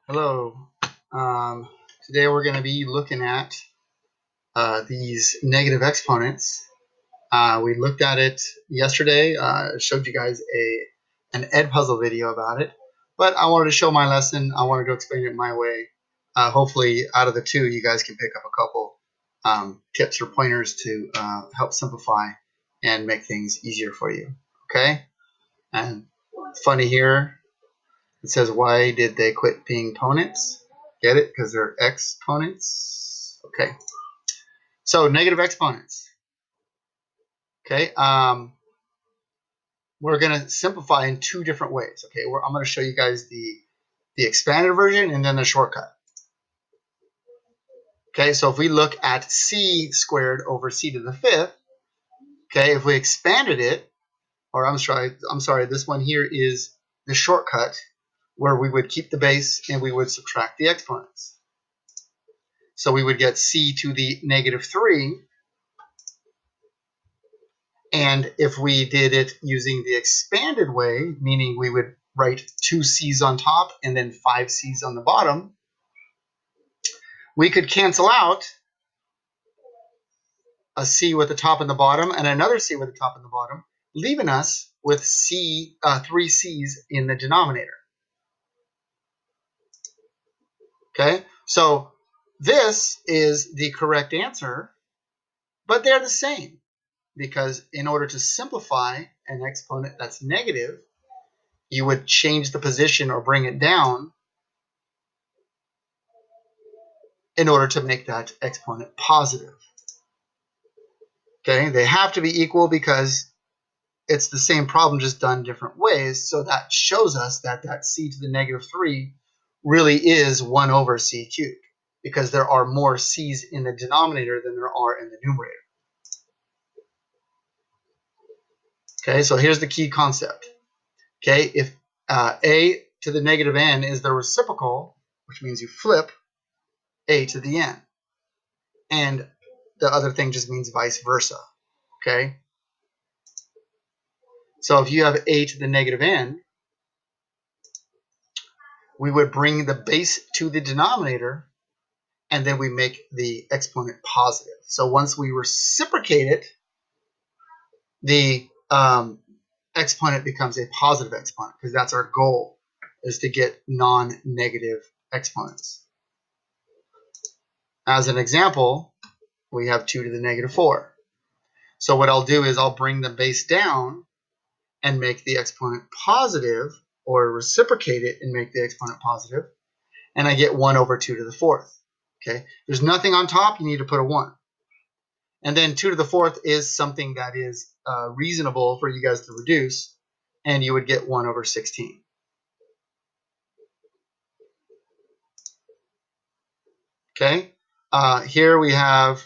Hello. Today we're going to be looking at these negative exponents. We looked at it yesterday. Showed you guys an Edpuzzle video about it, but I wanted to show my lesson. I wanted to explain it my way. Hopefully, out of the two, you guys can pick up a couple tips or pointers to help simplify and make things easier for you. Okay? And funny here. It says, why did they quit being ponents? Get it? Because they're exponents. Okay. So negative exponents. Okay. We're going to simplify in two different ways. Okay. I'm going to show you guys the expanded version and then the shortcut. Okay. So if we look at c squared over c to the fifth, okay, if we expanded it, or I'm sorry, this one here is the shortcut where we would keep the base and we would subtract the exponents. So we would get c to the negative 3. And if we did it using the expanded way, meaning we would write 2 c's on top and then 5 c's on the bottom, we could cancel out a c with the top and the bottom and another c with the top and the bottom, leaving us with 3 c's in the denominator. Okay, so this is the correct answer, but they're the same, because in order to simplify an exponent that's negative, you would change the position or bring it down in order to make that exponent positive. Okay, they have to be equal because it's the same problem, just done different ways. So that shows us that that c to the negative 3 really is 1 over c cubed, because there are more c's in the denominator than there are in the numerator. Okay, so here's the key concept. Okay, if a to the negative n is the reciprocal, which means you flip a to the n, and the other thing just means vice versa. Okay, so if you have a to the negative n, we would bring the base to the denominator, and then we make the exponent positive. So once we reciprocate it, the exponent becomes a positive exponent, because that's our goal, is to get non-negative exponents. As an example, we have 2 to the negative 4. So what I'll do is I'll bring the base down and make the exponent positive, or reciprocate it and make the exponent positive, and I get 1 over 2 to the 4th. Okay, there's nothing on top, you need to put a 1. And then 2 to the 4th is something that is reasonable for you guys to reduce, and you would get 1 over 16. Okay, here we have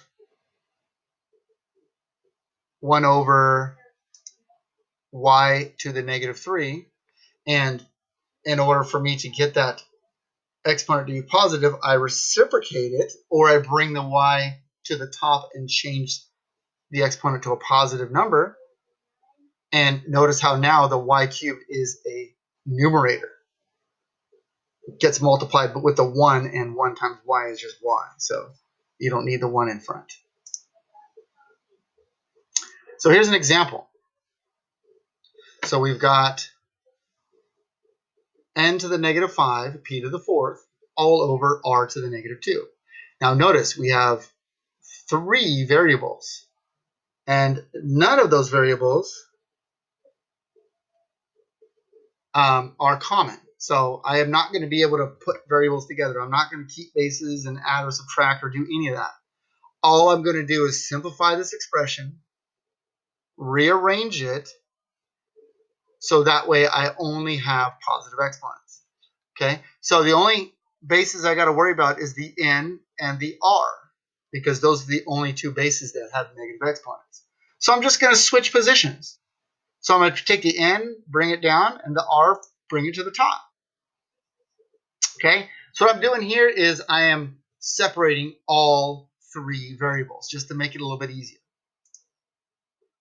1 over y to the negative 3, and in order for me to get that exponent to be positive, I reciprocate it, or I bring the y to the top and change the exponent to a positive number. And notice how now the y cubed is a numerator. It gets multiplied but with the 1, and 1 times y is just y. So you don't need the 1 in front. So here's an example. So we've got n to the negative 5, p to the 4th, all over r to the negative 2. Now notice we have 3 variables, and none of those variables are common. So I am not going to be able to put variables together. I'm not going to keep bases and add or subtract or do any of that. All I'm going to do is simplify this expression, rearrange it, so that way I only have positive exponents. Okay, so the only bases I got to worry about is the n and the r, because those are the only 2 bases that have negative exponents. So I'm just going to switch positions. So I'm going to take the n, bring it down, and the r, bring it to the top. Okay, so what I'm doing here is I am separating all 3 variables just to make it a little bit easier.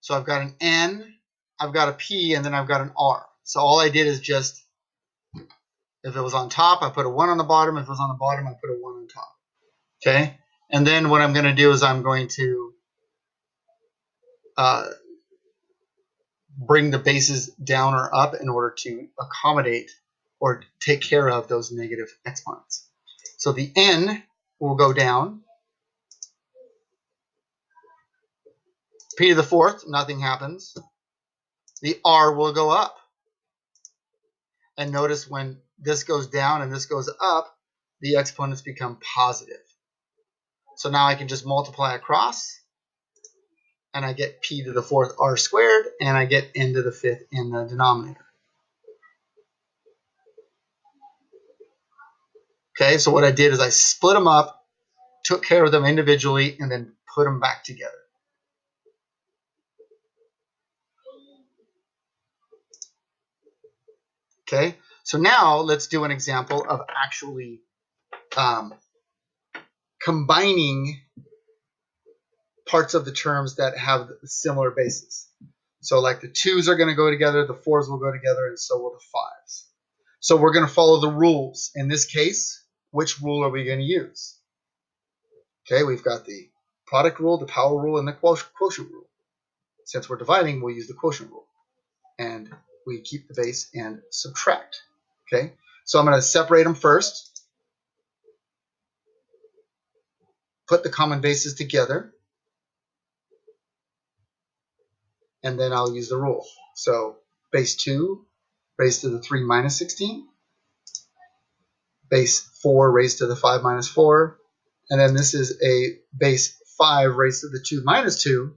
So I've got an n, I've got a p, and then I've got an r. So all I did is just If it was on top, I put a 1 on the bottom. If it was on the bottom, I put a 1 on top. Okay? And then what I'm going to do is I'm going to bring the bases down or up in order to accommodate or take care of those negative exponents. So the n will go down. P to the fourth, nothing happens. The r will go up. And notice when this goes down and this goes up, the exponents become positive. So now I can just multiply across, and I get p to the fourth r squared, and I get n to the fifth in the denominator. Okay, so what I did is I split them up, took care of them individually, and then put them back together. Okay, so now let's do an example of actually combining parts of the terms that have similar bases. So like the 2's are going to go together, the 4's will go together, and so will the 5's. So we're going to follow the rules. In this case, which rule are we going to use? Okay, we've got the product rule, the power rule, and the quotient rule. Since we're dividing, we'll use the quotient rule. And we keep the base and subtract. Okay, so I'm going to separate them first, put the common bases together, and then I'll use the rule. So base 2 raised to the 3 minus 16, base 4 raised to the 5 minus 4, and then this is a base 5 raised to the 2 minus 2,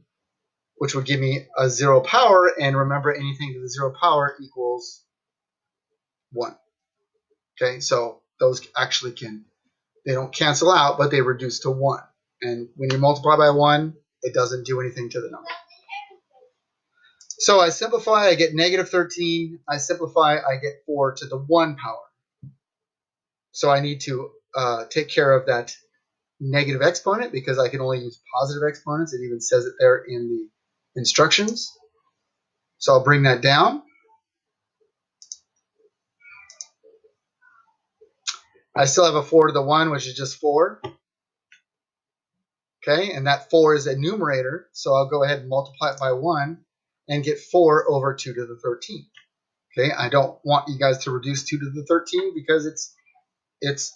which would give me a 0 power, and remember anything to the 0 power equals 1. Okay, so those actually they don't cancel out, but they reduce to 1. And when you multiply by 1, it doesn't do anything to the number. So I simplify, I get negative 13. I simplify, I get 4 to the 1 power. So I need to take care of that negative exponent because I can only use positive exponents. It even says it there in the instructions. So I'll bring that down. I still have a 4 to the 1, which is just 4. Okay, and that 4 is a numerator, so I'll go ahead and multiply it by 1 and get 4 over 2 to the 13. Okay, I don't want you guys to reduce 2 to the 13 because it's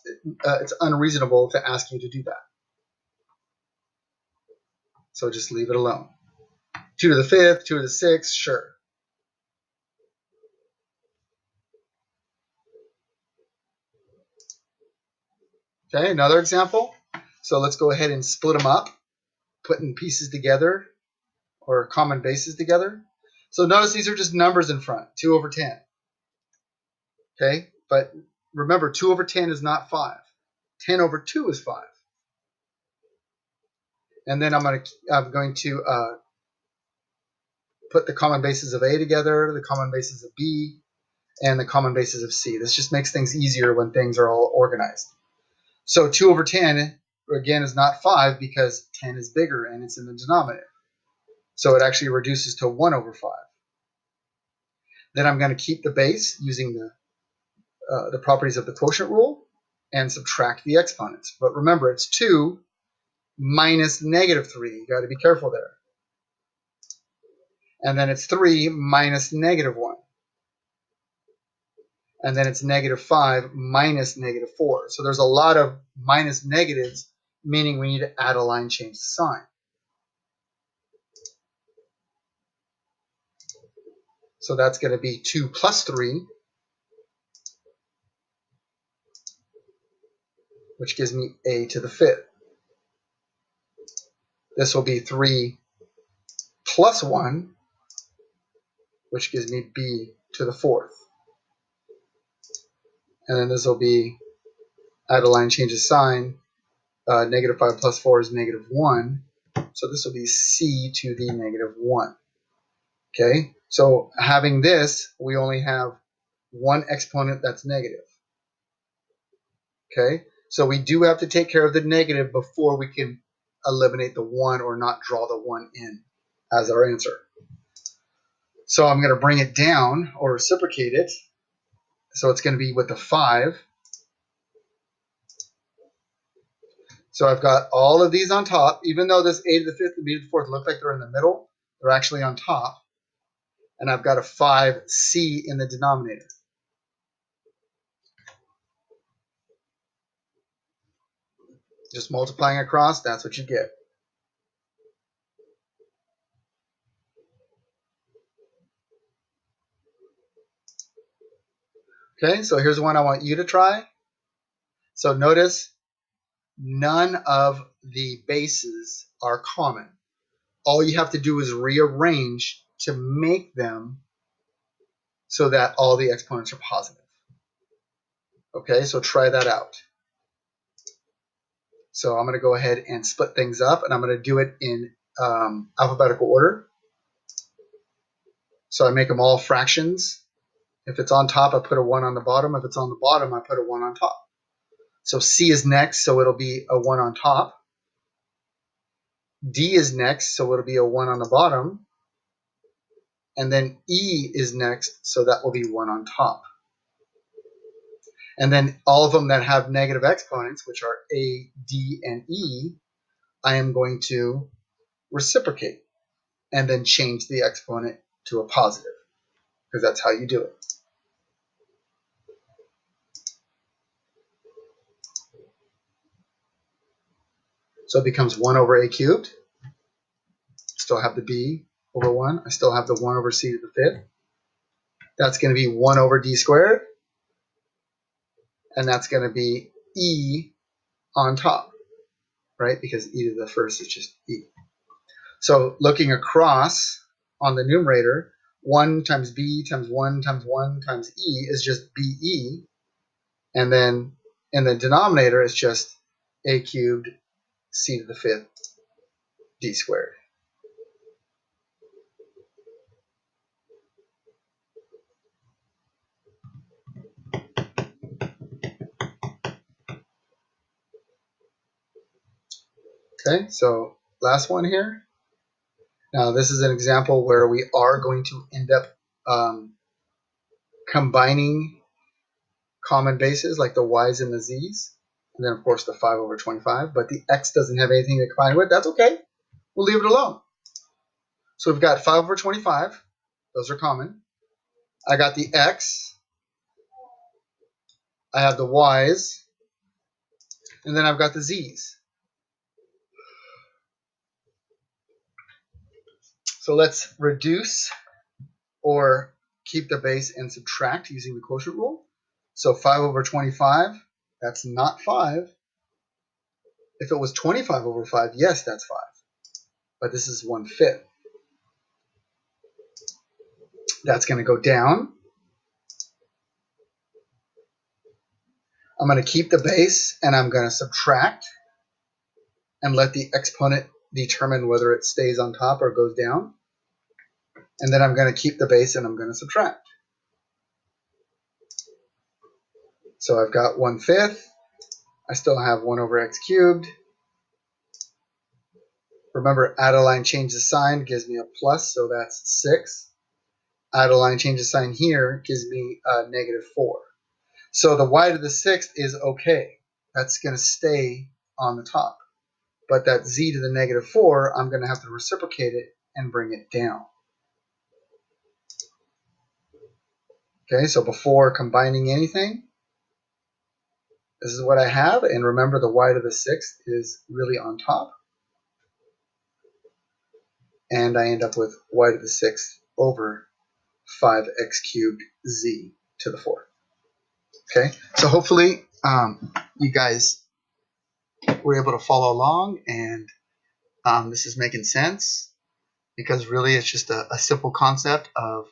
unreasonable to ask you to do that. So just leave it alone. 2 to the 5th, 2 to the 6th, sure. Okay, another example. So let's go ahead and split them up, putting pieces together or common bases together. So notice these are just numbers in front, 2 over 10. Okay, but remember 2 over 10 is not 5. 10 over 2 is 5. And then I'm going to put the common bases of A together, the common bases of B, and the common bases of C. This just makes things easier when things are all organized. So 2 over 10, again, is not 5 because 10 is bigger and it's in the denominator. So it actually reduces to 1 over 5. Then I'm going to keep the base using the properties of the quotient rule and subtract the exponents. But remember, it's 2 minus negative 3. You got to be careful there. And then it's 3 minus negative 1. And then it's negative 5 minus negative 4. So there's a lot of minus negatives, meaning we need to add a line, change the sign. So that's going to be 2 plus 3, which gives me a to the 5th. This will be 3 plus 1, which gives me b to the 4th. And then this will be, add a line, change of sign. Negative 5 plus 4 is negative 1. So this will be c to the negative 1. Okay, so having this, we only have one exponent that's negative. Okay, so we do have to take care of the negative before we can eliminate the 1 or not draw the 1 in as our answer. So I'm going to bring it down or reciprocate it. So it's going to be with the 5. So I've got all of these on top. Even though this a to the 5th and b to the 4th look like they're in the middle, they're actually on top. And I've got a 5c in the denominator. Just multiplying across, that's what you get. Okay, so here's one I want you to try. So notice none of the bases are common. All you have to do is rearrange to make them so that all the exponents are positive. Okay, so try that out. So I'm going to go ahead and split things up, and I'm going to do it in alphabetical order. So I make them all fractions. If it's on top, I put a 1 on the bottom. If it's on the bottom, I put a 1 on top. So C is next, so it'll be a 1 on top. D is next, so it'll be a 1 on the bottom. And then E is next, so that will be 1 on top. And then all of them that have negative exponents, which are A, D, and E, I am going to reciprocate and then change the exponent to a positive, because that's how you do it. So it becomes 1 over A cubed. Still have the B over 1. I still have the 1 over C to the 5th. That's going to be 1 over D squared. And that's going to be E on top, right? Because E to the 1st is just E. So looking across on the numerator, 1 times B times 1 times 1 times E is just BE. And then in the denominator, it's just A cubed C to the 5th D squared. Okay, so last one here. Now this is an example where we are going to end up combining common bases like the y's and the z's, and then of course the 5 over 25, but the x doesn't have anything to combine with. That's okay. We'll leave it alone. So we've got 5 over 25. Those are common. I got the x. I have the y's. And then I've got the z's. So let's reduce or keep the base and subtract using the quotient rule. So 5 over 25, that's not 5. If it was 25 over 5, yes, that's 5. But this is 1/5. That's going to go down. I'm going to keep the base, and I'm going to subtract and let the exponent determine whether it stays on top or goes down. And then I'm going to keep the base, and I'm going to subtract. So I've got 1/5. I still have 1 over x cubed. Remember, add a line, change the sign gives me a plus, so that's 6. Add a line, change the sign here gives me a -4. So the y to the 6th is okay. That's going to stay on the top. But that z to the -4, I'm going to have to reciprocate it and bring it down. Okay, so before combining anything, this is what I have. And remember, the y to the 6th is really on top. And I end up with y to the 6th over 5x cubed z to the 4th. Okay, so hopefully you guys were able to follow along, and this is making sense, because really it's just a simple concept of,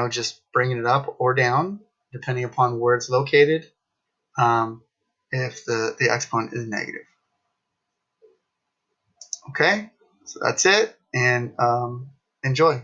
just bringing it up or down depending upon where it's located, if the exponent is negative. Okay, so that's it, and enjoy.